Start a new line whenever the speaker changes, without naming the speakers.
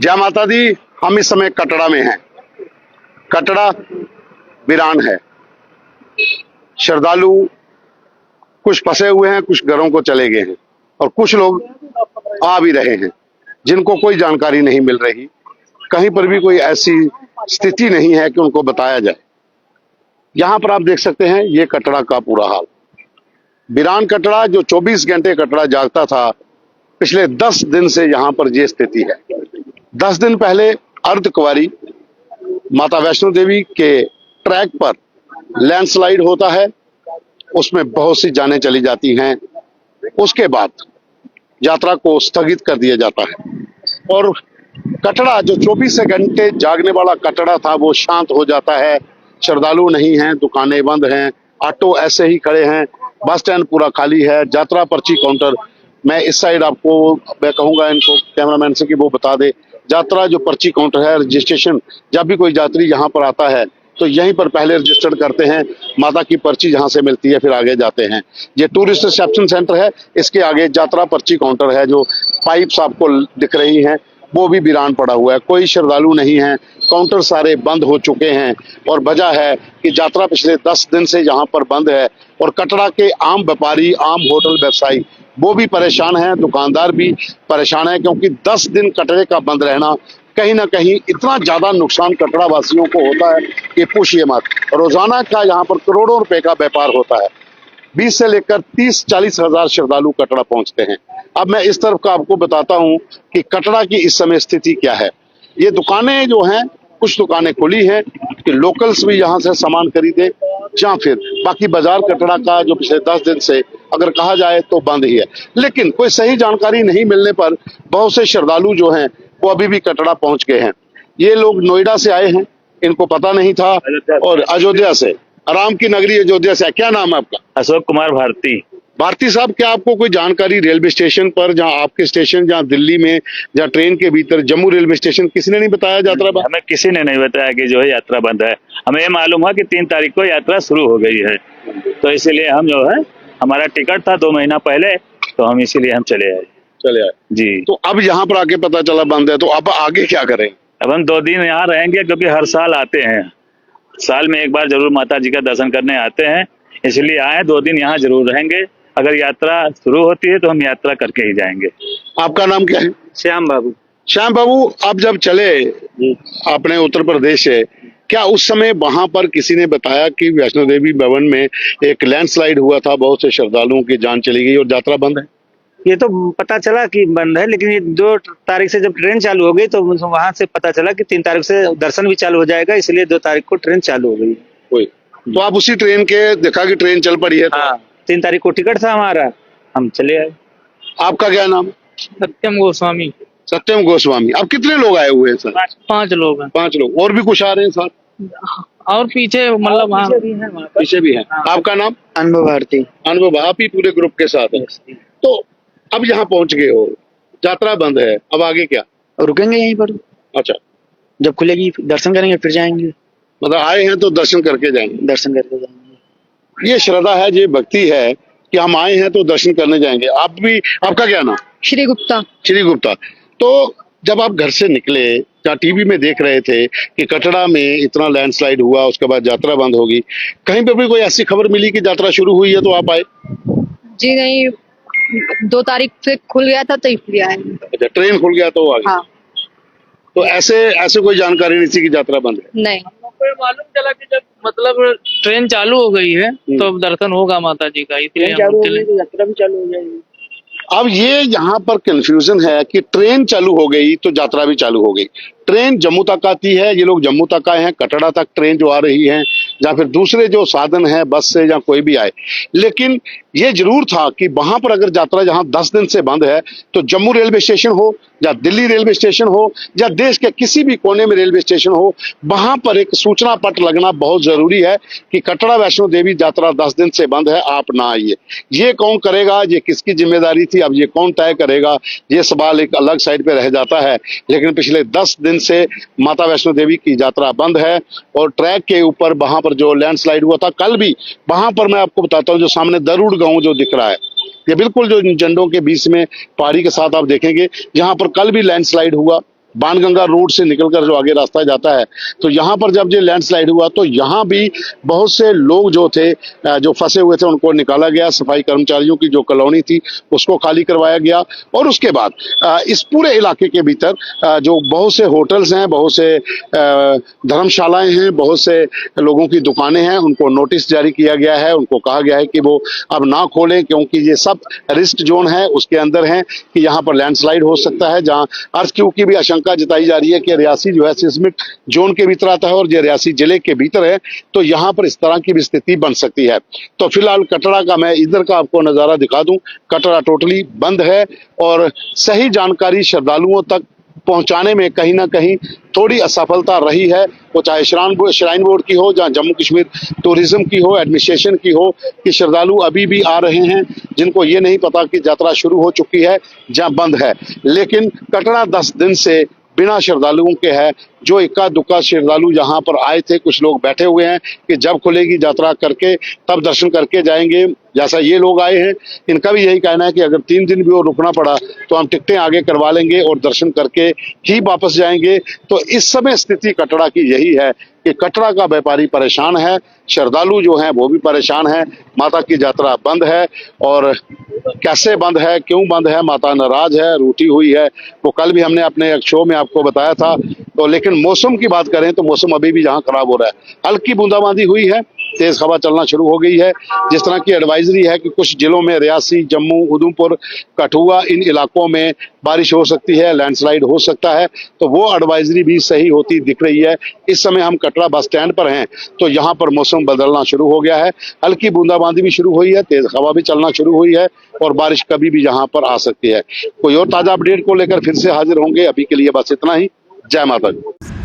जय माता दी। हम इस समय कटड़ा में हैं। कटड़ा वीरान है। श्रद्धालु कुछ फंसे हुए हैं, कुछ घरों को चले गए हैं और कुछ लोग आ भी रहे हैं जिनको कोई जानकारी नहीं मिल रही। कहीं पर भी कोई ऐसी स्थिति नहीं है कि उनको बताया जाए। यहाँ पर आप देख सकते हैं ये कटड़ा का पूरा हाल। वीरान कटड़ा जो 24 घंटे कटड़ा जागता था, पिछले 10 दिन से यहाँ पर ये स्थिति है। 10 दिन पहले अर्धकुंवारी माता वैष्णो देवी के ट्रैक पर लैंडस्लाइड होता है, उसमें बहुत सी जानें चली जाती हैं। उसके बाद यात्रा को स्थगित कर दिया जाता है और कटड़ा जो 24 घंटे जागने वाला कटड़ा था वो शांत हो जाता है। श्रद्धालु नहीं हैं, दुकानें बंद हैं, ऑटो ऐसे ही खड़े हैं, बस स्टैंड पूरा खाली है। यात्रा पर्ची काउंटर, मैं इस साइड आपको मैं कहूंगा इनको कैमरामैन से कि वो बता दे। यात्रा जो पर्ची काउंटर है, रजिस्ट्रेशन, जब भी कोई यात्री यहाँ पर आता है तो यहीं पर पहले रजिस्टर्ड करते हैं, माता की पर्ची जहाँ से मिलती है फिर आगे जाते हैं। ये टूरिस्ट रिसेप्शन सेंटर है, इसके आगे यात्रा पर्ची काउंटर है। जो पाइप्स आपको दिख रही हैं वो भी वीरान पड़ा हुआ है, कोई श्रद्धालु नहीं है, काउंटर सारे बंद हो चुके हैं। और वजह है कि यात्रा पिछले 10 दिन से यहाँ पर बंद है और कटड़ा के आम व्यापारी, आम होटल व्यवसायी वो भी परेशान हैं, दुकानदार भी परेशान है, क्योंकि 10 दिन कटड़े का बंद रहना कहीं ना कहीं इतना ज्यादा नुकसान कटड़ा वासियों को होता है कि पूछिए मत। रोजाना का यहाँ पर करोड़ों रुपए का व्यापार होता है। 20 से लेकर 30-40 हजार श्रद्धालु कटड़ा पहुंचते हैं। अब मैं इस तरफ का आपको बताता हूं कि कटड़ा की इस समय स्थिति क्या है। ये दुकानें जो हैं, कुछ दुकानें खुली हैं कि लोकल्स भी यहाँ से सामान खरीदे, या फिर बाकी बाजार कटड़ा का जो पिछले 10 दिन से अगर कहा जाए तो बंद ही है। लेकिन कोई सही जानकारी नहीं मिलने पर बहुत से श्रद्धालु जो हैं वो अभी भी कटड़ा पहुंच गए हैं। ये लोग नोएडा से आए हैं, इनको पता नहीं था, और अयोध्या से, आराम की नगरी अयोध्या से। क्या नाम है आपका?
अशोक कुमार भारती।
भारती साहब, क्या आपको कोई जानकारी रेलवे स्टेशन पर, जहाँ आपके स्टेशन, जहाँ दिल्ली में, जहाँ ट्रेन के भीतर जम्मू रेलवे स्टेशन, किसी ने नहीं बताया यात्रा बंद?
हमें किसी ने नहीं बताया कि जो है यात्रा बंद है। हमें ये मालूम हुआ कि 3 तारीख को यात्रा शुरू हो गई है, तो इसीलिए हम जो है, हमारा टिकट था 2 महीना पहले, तो हम इसीलिए हम चले आए जी।
तो अब यहाँ पर आके पता चला बंद है, तो अब आगे क्या करें?
अब हम 2 दिन यहाँ रहेंगे, क्योंकि हर साल आते हैं, साल में एक बार जरूर माता जी का दर्शन करने आते हैं, इसलिए आए। 2 दिन यहाँ जरूर रहेंगे। अगर यात्रा शुरू होती है तो हम यात्रा करके ही जाएंगे।
आपका नाम क्या है?
श्याम बाबू।
श्याम बाबू, आप जब चले अपने उत्तर प्रदेश से, क्या उस समय वहां पर किसी ने बताया कि वैष्णो देवी भवन में एक लैंडस्लाइड हुआ था, बहुत से श्रद्धालुओं की जान चली गई और यात्रा बंद है?
ये तो पता चला कि बंद है, लेकिन ये 2 तारीख से जब ट्रेन चालू हो गई तो वहां से पता चला कि 3 तारीख से दर्शन भी चालू हो जाएगा, इसलिए 2 तारीख को ट्रेन चालू हो गई।
तो आप उसी ट्रेन के देखा कि ट्रेन चल पड़ी है?
हाँ, 3 तारीख को टिकट था हमारा, हम चले आए।
आपका क्या नाम?
सत्यम गोस्वामी।
सत्यम गोस्वामी। अब कितने लोग आए हुए हैं सर?
5 लोग हैं।
5 लोग, और भी कुछ आ रहे हैं साथ?
और पीछे मतलब
पीछे भी है। आपका नाम?
अनुभव भारती।
अनुभव, आप ही पूरे ग्रुप के साथ हैं। तो अब यहाँ पहुंच गए हो, यात्रा बंद है, अब आगे क्या?
रुकेंगे यहीं पर,
अच्छा,
जब खुलेगी दर्शन करेंगे फिर जाएंगे।
मतलब आए हैं तो दर्शन करके जाएंगे?
दर्शन करके जाएंगे।
ये श्रद्धा है, ये भक्ति है कि हम आए हैं तो दर्शन करने जाएंगे। आप भी, आपका क्या नाम?
श्री गुप्ता।
श्री गुप्ता। तो जब आप घर से निकले या टीवी में देख रहे थे कि कटड़ा में इतना लैंडस्लाइड हुआ, उसके बाद यात्रा बंद होगी, कहीं पे भी कोई ऐसी खबर मिली कि यात्रा शुरू हुई है तो आप आए?
जी नहीं, 2 तारीख से खुल गया था तो इसलिए आए।
अच्छा, ट्रेन खुल गया तो आ गए।
हाँ।
तो ऐसे कोई जानकारी नहीं थी कि यात्रा बंद है?
नहीं,
हमको मालूम चला कि जब मतलब ट्रेन चालू हो गई है तो अब दर्शन होगा माता जी का, इसलिए हम चले।
यात्रा भी चालू हो जाएगी।
अब ये यहाँ पर कंफ्यूजन है कि ट्रेन चालू हो गई तो यात्रा भी चालू हो गई। ट्रेन जम्मू तक आती है, ये लोग जम्मू तक आए हैं, कटड़ा तक ट्रेन जो आ रही है, या फिर दूसरे जो साधन है बस से या कोई भी आए। लेकिन ये जरूर था कि वहां पर अगर यात्रा जहां 10 दिन से बंद है तो जम्मू रेलवे स्टेशन हो या दिल्ली रेलवे स्टेशन हो या देश के किसी भी कोने में रेलवे स्टेशन हो, वहां पर एक सूचना पट लगना बहुत जरूरी है कि कटड़ा वैष्णो देवी यात्रा 10 दिन से बंद है, आप ना आइए। ये कौन करेगा, ये किसकी जिम्मेदारी थी, अब ये कौन तय करेगा, ये सवाल एक अलग साइड पे रह जाता है। लेकिन पिछले 10 दिन से माता वैष्णो देवी की यात्रा बंद है और ट्रैक के ऊपर वहां पर जो लैंडस्लाइड हुआ था, कल भी वहां पर मैं आपको बताता हूँ, जो सामने दरुड़ गांव जो दिख रहा है, ये बिल्कुल जो झंडों के बीच में पहाड़ी के साथ आप देखेंगे, जहां पर कल भी लैंडस्लाइड हुआ बाणगंगा रोड से निकलकर जो आगे रास्ता जाता है, तो यहाँ पर जब ये लैंडस्लाइड हुआ तो यहाँ भी बहुत से लोग जो थे, जो फंसे हुए थे, उनको निकाला गया। सफाई कर्मचारियों की जो कॉलोनी थी उसको खाली करवाया गया और उसके बाद इस पूरे इलाके के भीतर जो बहुत से होटल्स हैं, बहुत से धर्मशालाएं हैं, बहुत से लोगों की दुकानें हैं, उनको नोटिस जारी किया गया है। उनको कहा गया है कि वो अब ना खोलें, क्योंकि ये सब रिस्क जोन है, उसके अंदर है कि यहाँ पर लैंडस्लाइड हो सकता है। जहाँ अर्थक्वेक की भी आशंका जताई जा रही है कि रियासी जो है सिस्मिक जोन के भीतर आता है और ये रियासी जिले के भीतर है, तो यहाँ पर इस तरह की भी स्थिति बन सकती है। तो फिलहाल कटरा का मैं इधर का आपको नजारा दिखा दूं। कटरा टोटली बंद है और सही जानकारी श्रद्धालुओं तक पहुंचाने में कहीं ना कहीं थोड़ी असफलता रही है। वो चाहे श्राइन बोर्ड की हो, जहाँ जम्मू कश्मीर टूरिज्म की हो, एडमिनिस्ट्रेशन की हो, कि श्रद्धालु अभी भी आ रहे हैं जिनको ये नहीं पता कि यात्रा शुरू हो चुकी है, जहाँ बंद है। लेकिन कटरा 10 दिन से बिना श्रद्धालुओं के है। जो इक्का दुक्का श्रद्धालु यहाँ पर आए थे, कुछ लोग बैठे हुए हैं कि जब खुलेगी यात्रा करके तब दर्शन करके जाएंगे। जैसा ये लोग आए हैं, इनका भी यही कहना है कि अगर 3 दिन भी और रुकना पड़ा तो हम टिकटें आगे करवा लेंगे और दर्शन करके ही वापस जाएंगे। तो इस समय स्थिति कटरा की यही है कि कटरा का व्यापारी परेशान है, श्रद्धालु जो हैं वो भी परेशान है। माता की यात्रा बंद है और कैसे बंद है, क्यों बंद है, माता नाराज है, रूठी हुई है, वो कल भी हमने अपने एक शो में आपको बताया था। तो लेकिन मौसम की बात करें तो मौसम अभी भी यहाँ खराब हो रहा है। हल्की बूंदाबांदी हुई है, तेज हवा चलना शुरू हो गई है। जिस तरह की एडवाइजरी है कि कुछ जिलों में रियासी, जम्मू, उधमपुर, कठुआ, इन इलाकों में बारिश हो सकती है, लैंडस्लाइड हो सकता है, तो वो एडवाइजरी भी सही होती दिख रही है। इस समय हम कटरा बस स्टैंड पर हैं तो यहाँ पर मौसम बदलना शुरू हो गया है। हल्की बूंदाबांदी भी शुरू हुई है, तेज हवा भी चलना शुरू हुई है और बारिश कभी भी यहाँ पर आ सकती है। कोई और ताजा अपडेट को लेकर फिर से हाजिर होंगे। अभी के लिए बस इतना ही। जय माता दी।